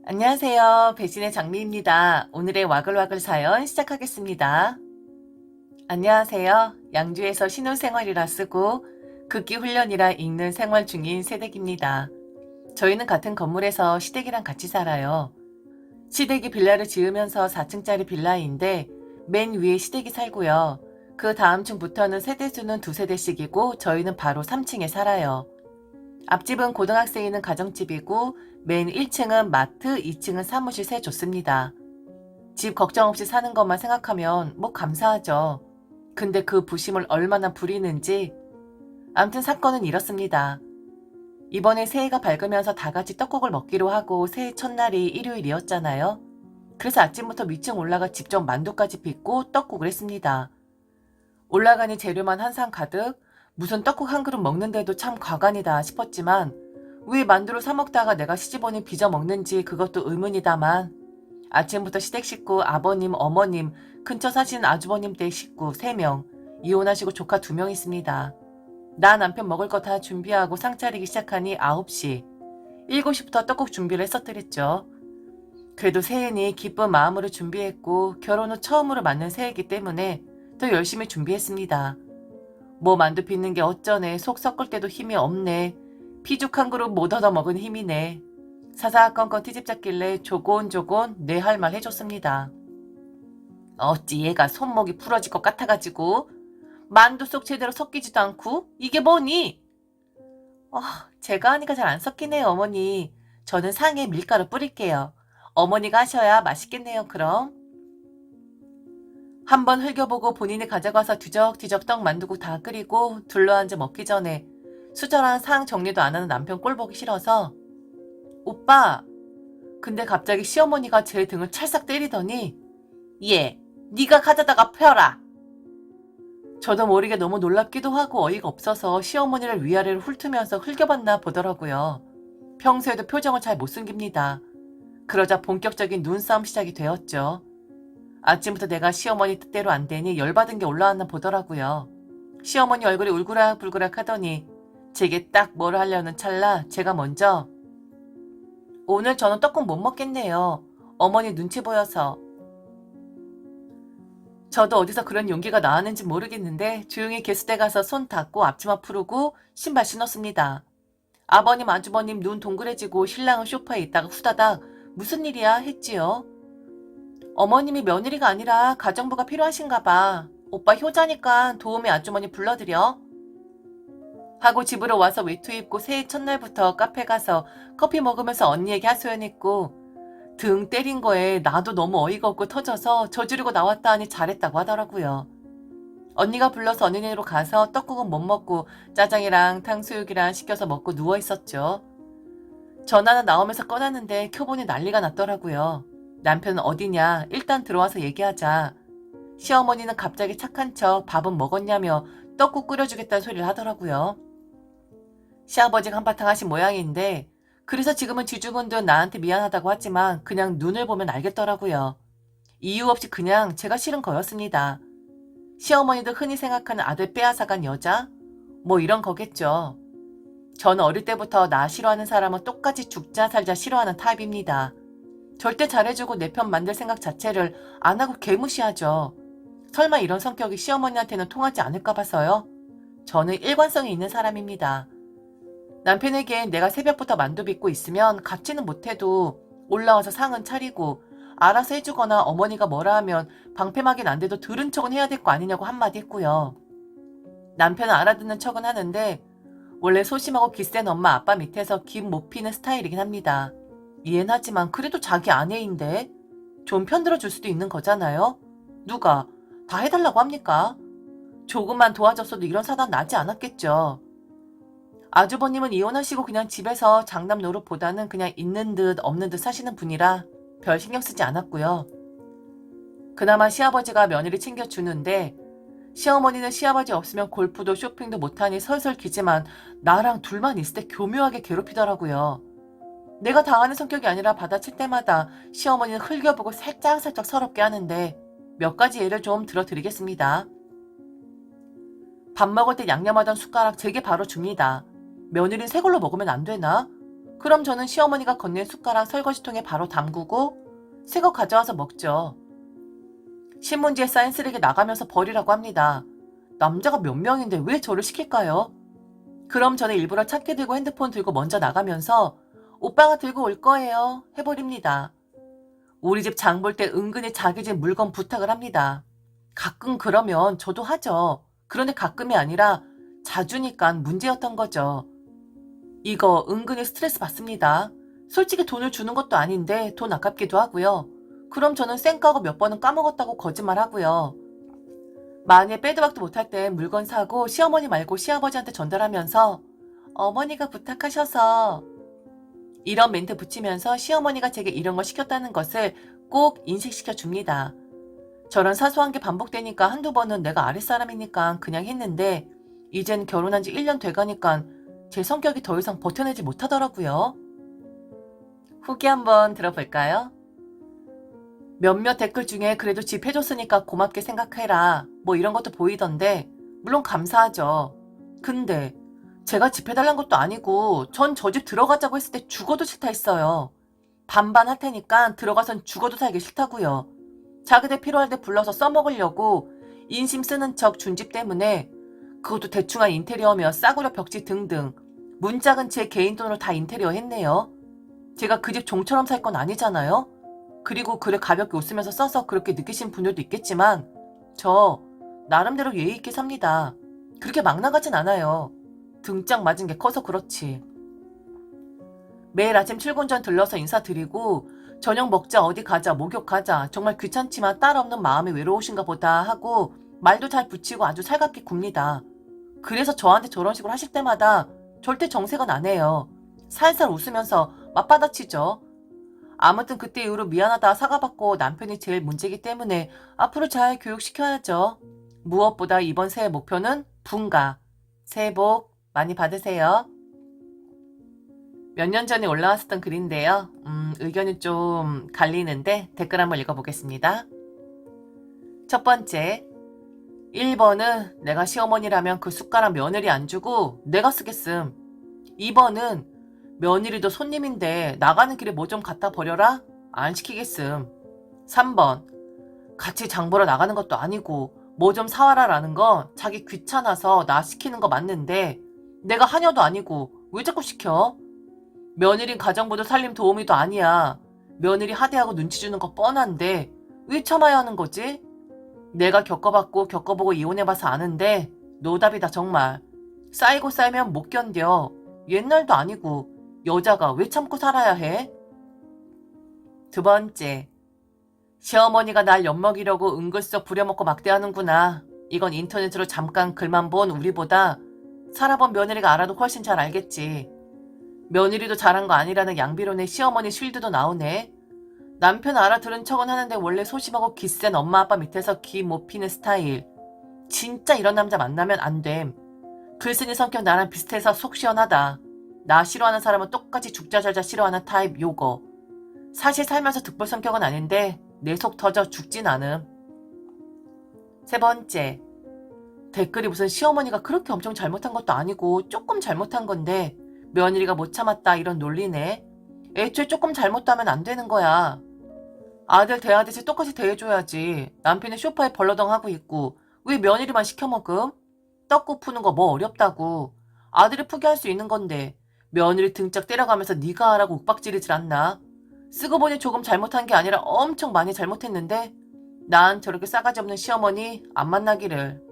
안녕하세요. 배신의 장미입니다. 오늘의 와글와글 사연 시작하겠습니다. 안녕하세요. 양주에서 신혼생활이라 쓰고 극기 훈련이라 읽는 생활 중인 새댁입니다. 저희는 같은 건물에서 시댁이랑 같이 살아요. 시댁이 빌라를 지으면서 4층짜리 빌라인데 맨 위에 시댁이 살고요. 그 다음 층부터는 세대수는 두 세대씩이고 저희는 바로 3층에 살아요. 앞집은 고등학생 있는 가정집이고 맨 1층은 마트, 2층은 사무실 세 좋습니다. 집 걱정 없이 사는 것만 생각하면 뭐 감사하죠. 근데 그 부심을 얼마나 부리는지. 암튼 사건은 이렇습니다. 이번에 새해가 밝으면서 다 같이 떡국을 먹기로 하고 새해 첫날이 일요일이었잖아요. 그래서 아침부터 위층 올라가 직접 만두까지 빚고 떡국을 했습니다. 올라가니 재료만 한 상 가득, 무슨 떡국 한 그릇 먹는데도 참 과간이다 싶었지만 왜 만두를 사 먹다가 내가 시집오니 빚어 먹는지 그것도 의문이다만 아침부터 시댁 식구 아버님, 어머님, 근처 사시는 아주버님 댁 식구 3명, 이혼하시고 조카 2명 있습니다. 나 남편 먹을 거 다 준비하고 상 차리기 시작하니 9시, 7시부터 떡국 준비를 했었더랬죠. 그래도 새해니 기쁜 마음으로 준비했고 결혼 후 처음으로 맞는 새해이기 때문에 더 열심히 준비했습니다. 뭐 만두 빚는 게 어쩌네, 속 섞을 때도 힘이 없네, 피죽 한 그릇 못 얻어먹은 힘이네. 사사건건 트집 잡길래 조곤조곤 내 할 말 해줬습니다. 어찌 얘가 손목이 부러질 것 같아가지고 만두 속 제대로 섞이지도 않고 이게 뭐니? 제가 하니까 잘 안 섞이네요 어머니. 저는 상에 밀가루 뿌릴게요. 어머니가 하셔야 맛있겠네요 그럼. 한번 흘겨보고 본인이 가져가서 뒤적뒤적 떡 만두고 다 끓이고 둘러앉아 먹기 전에 수저랑 상 정리도 안 하는 남편 꼴 보기 싫어서 오빠, 근데 갑자기 시어머니가 제 등을 찰싹 때리더니 얘, 네가 가져다가 펴라. 저도 모르게 너무 놀랍기도 하고 어이가 없어서 시어머니를 위아래로 훑으면서 흘겨봤나 보더라고요. 평소에도 표정을 잘 못 숨깁니다. 그러자 본격적인 눈싸움 시작이 되었죠. 아침부터 내가 시어머니 뜻대로 안 되니 열받은 게 올라왔나 보더라고요. 시어머니 얼굴이 울그락불그락 하더니 제게 딱 뭘 하려는 찰나 제가 먼저 오늘 저는 떡국 못 먹겠네요. 어머니 눈치 보여서. 저도 어디서 그런 용기가 나왔는지 모르겠는데 조용히 개수대 가서 손 닦고 앞치마 풀고 신발 신었습니다. 아버님 아주버님 눈 동그래지고 신랑은 소파에 있다가 후다닥 무슨 일이야 했지요. 어머님이 며느리가 아니라 가정부가 필요하신가 봐. 오빠 효자니까 도우미 아주머니 불러드려. 하고 집으로 와서 외투 입고 새해 첫날부터 카페 가서 커피 먹으면서 언니에게 하소연했고 등 때린 거에 나도 너무 어이가 없고 터져서 저지르고 나왔다 하니 잘했다고 하더라고요. 언니가 불러서 언니네로 가서 떡국은 못 먹고 짜장이랑 탕수육이랑 시켜서 먹고 누워있었죠. 전화는 나오면서 꺼놨는데 켜보니 난리가 났더라고요. 남편은 어디냐, 일단 들어와서 얘기하자. 시어머니는 갑자기 착한 척 밥은 먹었냐며 떡국 끓여주겠다는 소리를 하더라고요. 시아버지가 한바탕 하신 모양인데 그래서 지금은 쥐죽은 듯 나한테 미안하다고 하지만 그냥 눈을 보면 알겠더라고요. 이유 없이 그냥 제가 싫은 거였습니다. 시어머니도 흔히 생각하는 아들 빼앗아간 여자? 뭐 이런 거겠죠. 저는 어릴 때부터 나 싫어하는 사람은 똑같이 죽자 살자 싫어하는 타입입니다. 절대 잘해주고 내 편 만들 생각 자체를 안 하고 개무시하죠. 설마 이런 성격이 시어머니한테는 통하지 않을까 봐서요. 저는 일관성이 있는 사람입니다. 남편에겐 내가 새벽부터 만두 빚고 있으면 갚지는 못해도 올라와서 상은 차리고 알아서 해주거나 어머니가 뭐라 하면 방패막이는 안 돼도 들은 척은 해야 될 거 아니냐고 한마디 했고요. 남편은 알아듣는 척은 하는데 원래 소심하고 기센 엄마 아빠 밑에서 김 못 피는 스타일이긴 합니다. 이해는 하지만 그래도 자기 아내인데 좀 편들어 줄 수도 있는 거잖아요. 누가 다 해달라고 합니까? 조금만 도와줬어도 이런 사단 나지 않았겠죠. 아주버님은 이혼하시고 그냥 집에서 장남 노릇보다는 그냥 있는 듯 없는 듯 사시는 분이라 별 신경 쓰지 않았고요. 그나마 시아버지가 며느리 챙겨주는데 시어머니는 시아버지 없으면 골프도 쇼핑도 못하니 설설 기지만 나랑 둘만 있을 때 교묘하게 괴롭히더라고요. 내가 당하는 성격이 아니라 받아칠 때마다 시어머니는 흘겨보고 살짝살짝 서럽게 하는데 몇 가지 예를 좀 들어드리겠습니다. 밥 먹을 때 양념하던 숟가락 제게 바로 줍니다. 며느리는 새 걸로 먹으면 안 되나? 그럼 저는 시어머니가 건넨 숟가락 설거지통에 바로 담그고 새 거 가져와서 먹죠. 신문지에 쌓인 쓰레기 나가면서 버리라고 합니다. 남자가 몇 명인데 왜 저를 시킬까요? 그럼 저는 일부러 차키 들고 핸드폰 들고 먼저 나가면서 오빠가 들고 올 거예요 해버립니다. 우리 집 장볼 때 은근히 자기 집 물건 부탁을 합니다. 가끔 그러면 저도 하죠. 그런데 가끔이 아니라 자주니까 문제였던 거죠. 이거 은근히 스트레스 받습니다. 솔직히 돈을 주는 것도 아닌데 돈 아깝기도 하고요. 그럼 저는 쌩까고 몇 번은 까먹었다고 거짓말하고요. 만약에 빼도 박도 못할 때 물건 사고 시어머니 말고 시아버지한테 전달하면서 어머니가 부탁하셔서 이런 멘트 붙이면서 시어머니가 제게 이런 걸 시켰다는 것을 꼭 인식시켜 줍니다. 저런 사소한 게 반복되니까 한두 번은 내가 아랫사람이니까 그냥 했는데 이젠 결혼한 지 1년 돼가니까 제 성격이 더 이상 버텨내지 못하더라고요. 후기 한번 들어볼까요? 몇몇 댓글 중에 그래도 집 해줬으니까 고맙게 생각해라 뭐 이런 것도 보이던데 물론 감사하죠. 근데 제가 집 해달란 것도 아니고 전 저 집 들어가자고 했을 때 죽어도 싫다 했어요. 반반 할 테니까 들어가선 죽어도 살기 싫다고요. 자기들 필요할 때 불러서 써먹으려고 인심 쓰는 척 준 집 때문에 그것도 대충한 인테리어며 싸구려 벽지 등등 문짝은 제 개인 돈으로 다 인테리어 했네요. 제가 그 집 종처럼 살 건 아니잖아요. 그리고 글을 가볍게 웃으면서 써서 그렇게 느끼신 분들도 있겠지만 저 나름대로 예의 있게 삽니다. 그렇게 막 나가진 않아요. 등짝 맞은 게 커서 그렇지. 매일 아침 출근 전 들러서 인사드리고 저녁 먹자 어디 가자 목욕 가자 정말 귀찮지만 딸 없는 마음이 외로우신가 보다 하고 말도 잘 붙이고 아주 살갑게 굽니다. 그래서 저한테 저런 식으로 하실 때마다 절대 정색은 안 해요. 살살 웃으면서 맞받아치죠. 아무튼 그때 이후로 미안하다 사과받고 남편이 제일 문제이기 때문에 앞으로 잘 교육시켜야죠. 무엇보다 이번 새해 목표는 분가. 새해 복 많이 받으세요. 몇 년 전에 올라왔었던 글인데요. 의견이 좀 갈리는데 댓글 한번 읽어보겠습니다. 첫 번째, 1번은 내가 시어머니라면 그 숟가락 며느리 안 주고 내가 쓰겠음. 2번은 며느리도 손님인데 나가는 길에 뭐 좀 갖다 버려라? 안 시키겠음. 3번, 같이 장 보러 나가는 것도 아니고 뭐 좀 사와라 라는 건 자기 귀찮아서 나 시키는 거 맞는데 내가 하녀도 아니고 왜 자꾸 시켜? 며느린 가정부도 살림 도우미도 아니야. 며느리 하대하고 눈치 주는 거 뻔한데 왜 참아야 하는 거지? 내가 겪어봤고 겪어보고 이혼해봐서 아는데 노답이다 정말. 쌓이고 쌓이면 못 견뎌. 옛날도 아니고 여자가 왜 참고 살아야 해? 두 번째, 시어머니가 날 엿먹이려고 은근슬쩍 부려먹고 막대하는구나. 이건 인터넷으로 잠깐 글만 본 우리보다 살아본 며느리가 알아도 훨씬 잘 알겠지. 며느리도 잘한 거 아니라는 양비론의 시어머니 쉴드도 나오네. 남편 알아들은 척은 하는데 원래 소심하고 기센 엄마 아빠 밑에서 기 못 피는 스타일. 진짜 이런 남자 만나면 안 됨. 글쓴이 성격 나랑 비슷해서 속 시원하다. 나 싫어하는 사람은 똑같이 죽자살자 싫어하는 타입 요거. 사실 살면서 득볼 성격은 아닌데 내 속 터져 죽진 않음. 세 번째, 댓글이 무슨 시어머니가 그렇게 엄청 잘못한 것도 아니고 조금 잘못한 건데 며느리가 못 참았다 이런 논리네. 애초에 조금 잘못하면 안 되는 거야. 아들 대하듯이 똑같이 대해줘야지. 남편이 소파에 벌러덩 하고 있고 왜 며느리만 시켜먹음? 떡국 푸는 거 뭐 어렵다고. 아들이 포기할 수 있는 건데 며느리 등짝 때려가면서 네가 하라고 욱박지르질 않나? 쓰고 보니 조금 잘못한 게 아니라 엄청 많이 잘못했는데 난 저렇게 싸가지 없는 시어머니 안 만나기를.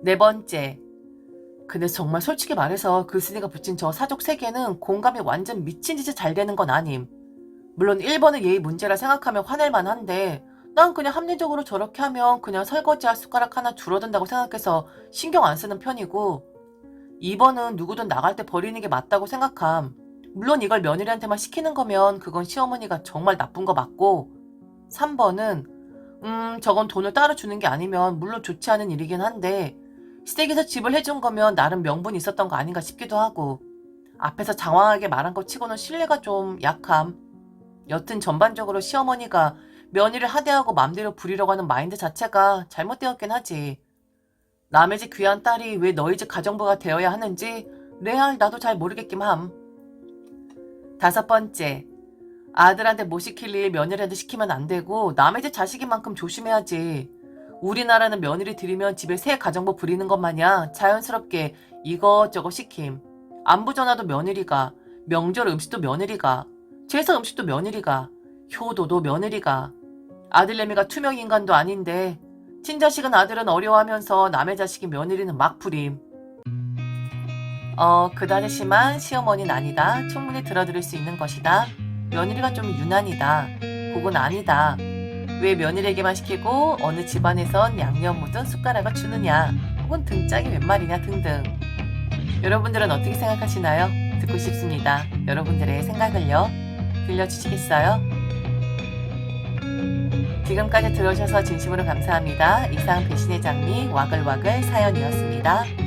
네 번째, 근데 정말 솔직히 말해서 글쓴이가 붙인 저 사족 세계는 공감이 완전 미친 듯이 잘 되는 건 아님. 물론 1번은 예의 문제라 생각하면 화낼 만한데 난 그냥 합리적으로 저렇게 하면 그냥 설거지할 숟가락 하나 줄어든다고 생각해서 신경 안 쓰는 편이고 2번은 누구든 나갈 때 버리는 게 맞다고 생각함. 물론 이걸 며느리한테만 시키는 거면 그건 시어머니가 정말 나쁜 거 맞고 3번은 저건 돈을 따로 주는 게 아니면 물론 좋지 않은 일이긴 한데 시댁에서 집을 해준 거면 나름 명분이 있었던 거 아닌가 싶기도 하고 앞에서 장황하게 말한 것 치고는 신뢰가 좀 약함. 여튼 전반적으로 시어머니가 며느리를 하대하고 맘대로 부리려고 하는 마인드 자체가 잘못되었긴 하지. 남의 집 귀한 딸이 왜 너희 집 가정부가 되어야 하는지 레알 나도 잘 모르겠긴 함. 5번째, 아들한테 못 시킬 일 며느리한테 시키면 안 되고 남의 집 자식인 만큼 조심해야지. 우리나라는 며느리 들이면 집에 새 가정부 부리는 것 마냥 자연스럽게 이것저것 시킴. 안부 전화도 며느리가, 명절 음식도 며느리가, 제사 음식도 며느리가, 효도도 며느리가. 아들내미가 투명인간도 아닌데 친자식은 아들은 어려워하면서 남의 자식인 며느리는 막 부림. 그다지 심한 시어머니는 아니다. 충분히 들어드릴 수 있는 것이다. 며느리가 좀 유난이다. 그건 아니다. 왜 며느리에게만 시키고 어느 집안에선 양념 묻은 숟가락을 주느냐. 혹은 등짝이 웬 말이냐 등등. 여러분들은 어떻게 생각하시나요? 듣고 싶습니다. 여러분들의 생각을요. 들려주시겠어요? 지금까지 들어주셔서 진심으로 감사합니다. 이상 배신의 장미 와글와글 사연이었습니다.